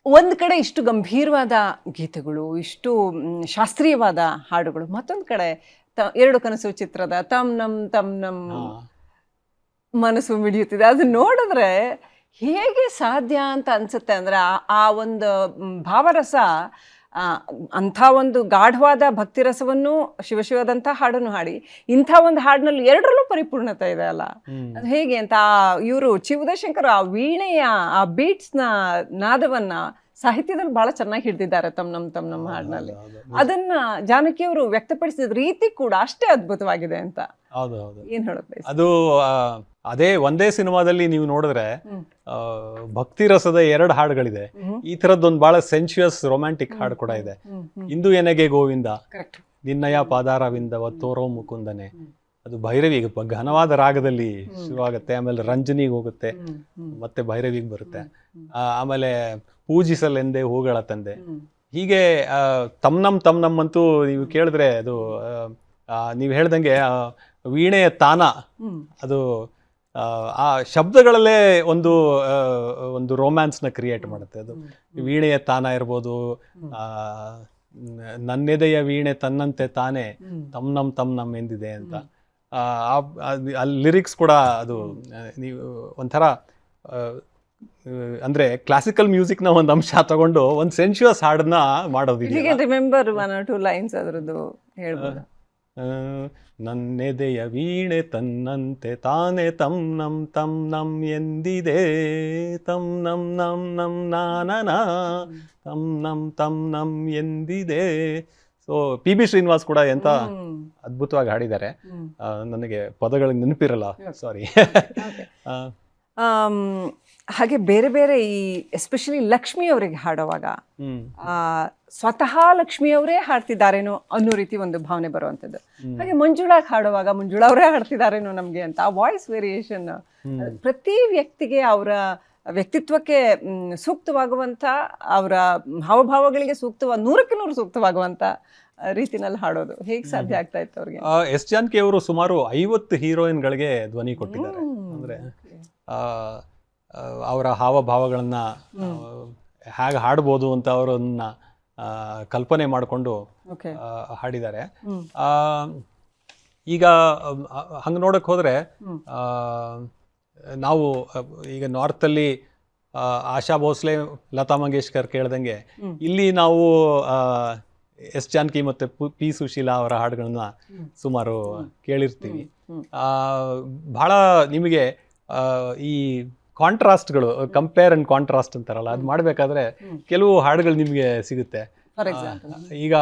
ಒಂದು ಕಡೆ ಇಷ್ಟು ಗಂಭೀರವಾದ ಗೀತೆಗಳು, ಇಷ್ಟು ಶಾಸ್ತ್ರೀಯವಾದ ಹಾಡುಗಳು, ಮತ್ತೊಂದು ಕಡೆ ಎರಡು ಕನಸು ಚಿತ್ರದ ತಮ್ ನಮ್ ಮನಸ್ಸು ಮಿಡಿಯುತ್ತಿದೆ. ಅದು ನೋಡಿದ್ರೆ ಹೇಗೆ ಸಾಧ್ಯ ಅಂತ ಅನ್ಸುತ್ತೆ. ಅಂದರೆ ಆ ಒಂದು ಭಾವರಸ, ಅಂಥ ಒಂದು ಗಾಢವಾದ ಭಕ್ತಿರಸವನ್ನು ಶಿವಶಿವದಂಥ ಹಾಡನ್ನು ಹಾಡಿ ಇಂಥ ಒಂದು ಹಾಡಿನಲ್ಲಿ ಎರಡರಲ್ಲೂ ಪರಿಪೂರ್ಣತೆ ಇದೆ ಅಲ್ಲ, ಅದು ಹೇಗೆ ಅಂತ ಇವರು ಚಿ ಉದಯಶಂಕರ್ ಆ ವೀಣೆಯ ಆ ಬೀಟ್ಸ್ನ ನಾದವನ್ನ ಸಾಹಿತ್ಯದಲ್ಲಿ ಬಹಳ ಚೆನ್ನಾಗಿ ಹಿಡಿದಿದ್ದಾರೆ ತಮ್ ನಮ್ ಹಾಡಿನಲ್ಲಿ. ಅದನ್ನ ಜಾನಕಿಯವರು ವ್ಯಕ್ತಪಡಿಸಿದ ರೀತಿ ಕೂಡ ಅಷ್ಟೇ ಅದ್ಭುತವಾಗಿದೆ ಅಂತ. ಏನ್ ಹೇಳುತ್ತೆ ಅದು ಅದೇ ಒಂದೇ ಸಿನಿಮಾದಲ್ಲಿ ನೀವು ನೋಡಿದ್ರೆ ಭಕ್ತಿ ರಸದ 2 ಹಾಡುಗಳಿದೆ. ಈ ತರದ್ದೊಂದು ಬಹಳ ಸೆನ್ಶುಯಸ್ ರೊಮ್ಯಾಂಟಿಕ್ ಹಾಡು ಕೂಡ ಇದೆ. ಇಂದು ಎನೆಗೆ ಗೋವಿಂದ ನಿನ್ನಯ ಪಾದಾರವಿಂದವ ತೋರೋ ಮುಕುಂದನೆ, ಅದು ಭೈರವಿಗೆ ಘನವಾದ ರಾಗದಲ್ಲಿ ಶುರುವಾಗುತ್ತೆ, ಆಮೇಲೆ ರಂಜನಿಗೆ ಹೋಗುತ್ತೆ, ಮತ್ತೆ ಭೈರವಿಗೆ ಬರುತ್ತೆ. ಆಮೇಲೆ ಪೂಜಿಸಲೆಂದೇ ಹೂಗಳ ತಂದೆ, ಹೀಗೆ ತಮ್ ನಮ್ ಅಂತೂ ನೀವು ಕೇಳಿದ್ರೆ ಅದು ನೀವು ಹೇಳ್ದಂಗೆ ವೀಣೆಯ ತಾನ, ಅದು ಆ ಶಬ್ದಗಳಲ್ಲೇ ಒಂದು ರೋಮ್ಯಾನ್ಸ್ನ ಕ್ರಿಯೇಟ್ ಮಾಡುತ್ತೆ. ಅದು ವೀಣೆಯ ತಾನ ಇರ್ಬೋದು, ನನ್ನೆದೆಯ ವೀಣೆ ತನ್ನಂತೆ ತಾನೇ ತಮ್ ನಮ್ ಎಂದಿದೆ ಅಂತ. ಅಲ್ಲಿ ಲಿರಿಕ್ಸ್ ಕೂಡ ಅದು ನೀವು ಒಂಥರ ಅಂದ್ರೆ ಕ್ಲಾಸಿಕಲ್ ಮ್ಯೂಸಿಕ್ನ ಒಂದು ಅಂಶ ತಗೊಂಡು ಒಂದು ಸೆನ್ಶುಯಸ್ ಹಾಡನ್ನ ಮಾಡೋದು. ರಿಮೆಂಬರ್ 1 or 2 ಲೈನ್ಸ್ ಅದರದ್ದು ಹೇಳ್ಬೋದು. ನನ್ನೆದೆಯ ವೀಣೆ ತನ್ನಂತೆ ತಾನೇ ತಮ್ ನಮ್ ಎಂದಿದೆ, ತಮ್ ನಮ್ ನಾನನ ತಮ್ ನಮ್ ಎಂದಿದೆ. ಸೊ ಪಿ ಬಿ ಶ್ರೀನಿವಾಸ್ ಕೂಡ ಎಂತ ಅದ್ಭುತವಾಗಿ ಹಾಡಿದ್ದಾರೆ. ನನಗೆ ಪದಗಳಿಗೆ ನೆನಪಿರಲ್ಲ, ಸಾರಿ. ಹಾಗೆ ಬೇರೆ ಬೇರೆ ಈ ಎಸ್ಪೆಷಲಿ ಲಕ್ಷ್ಮಿ ಅವರಿಗೆ ಹಾಡುವಾಗ ಸ್ವತಃ ಲಕ್ಷ್ಮಿ ಅವರೇ ಹಾಡ್ತಿದ್ದಾರೇನೋ ಅನ್ನೋ ರೀತಿ ಒಂದು ಭಾವನೆ ಬರುವಂಥದ್ದು. ಹಾಗೆ ಮಂಜುಳಾಗ್ ಹಾಡುವಾಗ ಮಂಜುಳಾ ಅವರೇ ಹಾಡ್ತಿದ್ದಾರೇನೋ ನಮಗೆ ಅಂತ. ಆ ವಾಯ್ಸ್ ವೇರಿಯೇಷನ್ ಪ್ರತಿ ವ್ಯಕ್ತಿಗೆ ಅವರ ವ್ಯಕ್ತಿತ್ವಕ್ಕೆ ಸೂಕ್ತವಾಗುವಂಥ, ಅವರ ಹಾವಭಾವಗಳಿಗೆ 100ಕ್ಕೆ 100 ಸೂಕ್ತವಾಗುವಂಥ ರೀತಿನಲ್ಲಿ ಹಾಡೋದು ಹೇಗೆ ಸಾಧ್ಯ ಆಗ್ತಾ ಇತ್ತು ಅವ್ರಿಗೆ? ಎಸ್ ಜಾನಕಿ ಅವರು ಸುಮಾರು 50 ಹೀರೋಯಿನ್ಗಳಿಗೆ ಧ್ವನಿ ಕೊಟ್ಟಿದ್ದಾರೆ. ಅಂದ್ರೆ ಅವರ ಹಾವಭಾವಗಳನ್ನ ಹೇಗೆ ಹಾಡ್ಬೋದು ಅಂತ ಅವರನ್ನ ಕಲ್ಪನೆ ಮಾಡಿಕೊಂಡು ಹಾಡಿದ್ದಾರೆ. ಈಗ ಹಂಗೆ ನೋಡಕ್ ಹೋದ್ರೆ ನಾವು ಈಗ ನಾರ್ತಲ್ಲಿ ಆಶಾ ಭೋಸ್ಲೆ, ಲತಾ ಮಂಗೇಶ್ಕರ್ ಕೇಳ್ದಂಗೆ, ಇಲ್ಲಿ ನಾವು ಎಸ್ ಜಾನಕಿ ಮತ್ತೆ ಪಿ ಸುಶೀಲಾ ಅವರ ಹಾಡುಗಳನ್ನ ಸುಮಾರು ಕೇಳಿರ್ತೀವಿ. ಬಹಳ ನಿಮಗೆ ಈ ಕಾಂಟ್ರಾಸ್ಟ್ಗಳು, ಕಂಪೇರ್ ಅಂಡ್ ಕಾಂಟ್ರಾಸ್ಟ್ ಅಂತಾರಲ್ಲ, ಅದು ಮಾಡಬೇಕಾದ್ರೆ ಕೆಲವು ಹಾಡುಗಳು ನಿಮಗೆ ಸಿಗುತ್ತೆ. ಈಗ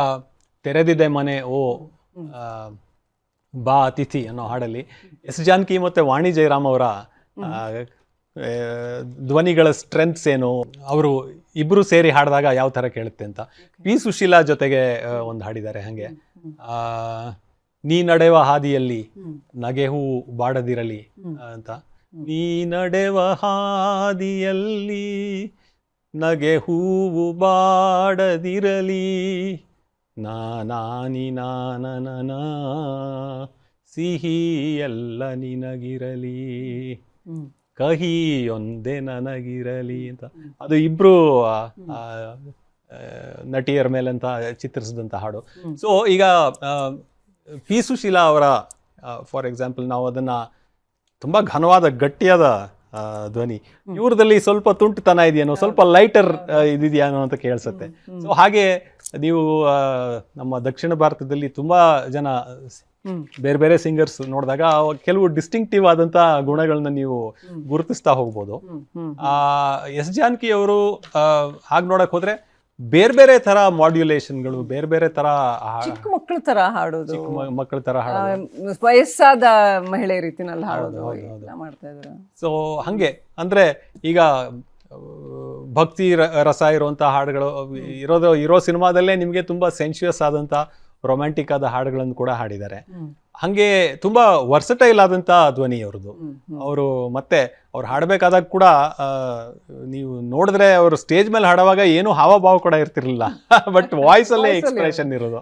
ತೆರೆದಿದೆ ಮನೆ ಓ ಬಾ ಅತಿಥಿ ಅನ್ನೋ ಹಾಡಲ್ಲಿ ಎಸ್ ಜಾನಕಿ ಮತ್ತೆ ವಾಣಿ ಜಯರಾಮ್ ಅವರ ಧ್ವನಿಗಳ ಸ್ಟ್ರೆಂತ್ಸ್ ಏನು, ಅವರು ಇಬ್ರು ಸೇರಿ ಹಾಡಿದಾಗ ಯಾವ ತರ ಕೇಳುತ್ತೆ ಅಂತ. ಪಿ ಸುಶೀಲಾ ಜೊತೆಗೆ ಒಂದು ಹಾಡಿದ್ದಾರೆ ಹಾಗೆ, ನೀ ನಡೆವ ಹಾದಿಯಲ್ಲಿ ನಗೆ ಹೂ ಬಾಡದಿರಲಿ ಅಂತ. ನೀ ನಡೆವ ಹಾದಿಯಲ್ಲಿ ನಗೆ ಹೂವು ಬಾಡದಿರಲಿ, ನಾನಾನಿ ನಾನನ ಸಿಹಿ ಎಲ್ಲ ನಿನಗಿರಲಿ, ಕಹಿಯೊಂದೇ ನನಗಿರಲಿ ಅಂತ. ಅದು ಇಬ್ರು ನಟಿಯರ ಮೇಲಂತ ಚಿತ್ರಿಸಿದಂಥ ಹಾಡು. ಸೊ ಈಗ ಪಿ ಸುಶೀಲಾ ಅವರ ಫಾರ್ ಎಕ್ಸಾಂಪಲ್ ನಾವು ಅದನ್ನ ತುಂಬಾ ಘನವಾದ ಗಟ್ಟಿಯಾದ ಧ್ವನಿ, ಇವ್ರದಲ್ಲಿ ಸ್ವಲ್ಪ ತುಂಟುತನ ಇದೆಯೇನೋ, ಸ್ವಲ್ಪ ಲೈಟರ್ ಇದೆಯೇನೋ ಅಂತ ಕೇಳಿಸುತ್ತೆ. ಸೊ ಹಾಗೆ ನೀವು ನಮ್ಮ ದಕ್ಷಿಣ ಭಾರತದಲ್ಲಿ ತುಂಬಾ ಜನ ಬೇರೆ ಬೇರೆ ಸಿಂಗರ್ಸ್ ನೋಡಿದಾಗ ಕೆಲವು ಡಿಸ್ಟಿಂಕ್ಟಿವ್ ಆದಂತ ಗುಣಗಳನ್ನ ನೀವು ಗುರುತಿಸ್ತಾ ಹೋಗ್ಬೋದು. ಎಸ್ ಜಾನಕಿ ಅವರು ಹಾಗೆ ನೋಡಕ್ ಹೋದ್ರೆ ಬೇರೆ ಬೇರೆ ತರ ಮಾಡ್ಯುಲೇಷನ್ಗಳು, ಬೇರೆ ಬೇರೆ ತರ ಚಿಕ್ಕ ಮಕ್ಕಳ ತರ ಹಾಡೋದು, ಮಕ್ಕಳ ತರ ಹಾಡೋದು, ವಯಸ್ಸಾದ ಮಹಿಳೆ ರೀತಿನಲ್ಲಿ ಹಾಡೋದು ಮಾಡ್ತಾ ಇದ್ರು. ಸೊ ಹಂಗೆ ಅಂದ್ರೆ ಈಗ ಭಕ್ತಿ ರಸ ಇರುವಂತ ಹಾಡುಗಳು ಇರೋ ಸಿನಿಮಾದಲ್ಲೇ ನಿಮ್ಗೆ ತುಂಬಾ ಸೆನ್ಶುಯಸ್ ಆದಂತ ರೊಮ್ಯಾಂಟಿಕ್ ಆದ ಹಾಡುಗಳನ್ನು ಕೂಡ ಹಾಡಿದ್ದಾರೆ. ಹಂಗೆ ತುಂಬಾ ವರ್ಸಟೈಲ್ ಆದಂತ ಧ್ವನಿ ಅವ್ರದ್ದು. ಅವರು ಮತ್ತೆ ಅವ್ರು ಹಾಡಬೇಕಾದಾಗ ಕೂಡ ನೀವು ನೋಡಿದ್ರೆ ಅವರು ಸ್ಟೇಜ್ ಮೇಲೆ ಹಾಡುವಾಗ ಏನು ಹಾವಭಾವ ಕೂಡ ಇರ್ತಿರ್ಲಿಲ್ಲ, ಬಟ್ ವಾಯ್ಸ್ ಅಲ್ಲೇ ಎಕ್ಸ್ಪ್ರೆಷನ್ ಇರೋದು.